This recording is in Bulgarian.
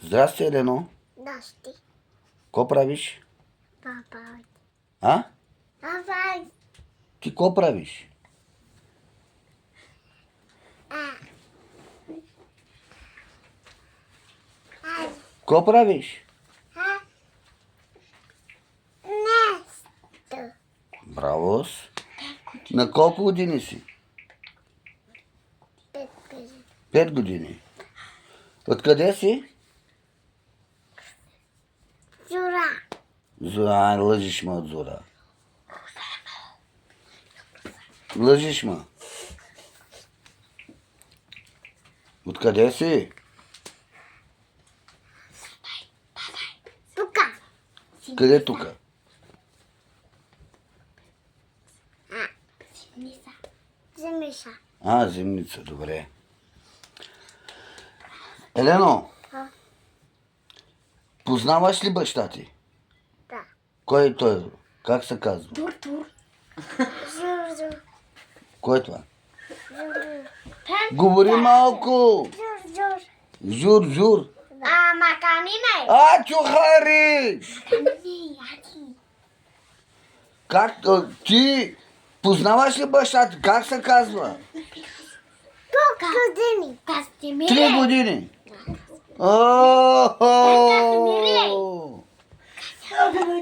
Здрасти, Елено. Дошти. Ко правиш? Папа. А? Папа. Ти ко правиш? Ко правиш? Нещо. Браво. На колко години си? 5 5 години. Откъде си? Зура. Зора, лъжиш ме от Зора. Лъжиш ме. Откъде си? Тука. Къде тука? Земиша. Зимница, добре. Елено, познаваш ли баща ти? Да. Кой е той? Как се казва? Зур. Кой е това? Говори малко! Жур. Маканина. Чухари! Как ти познаваш ли баща ти? Как се казва? Тука. Години. 3 години.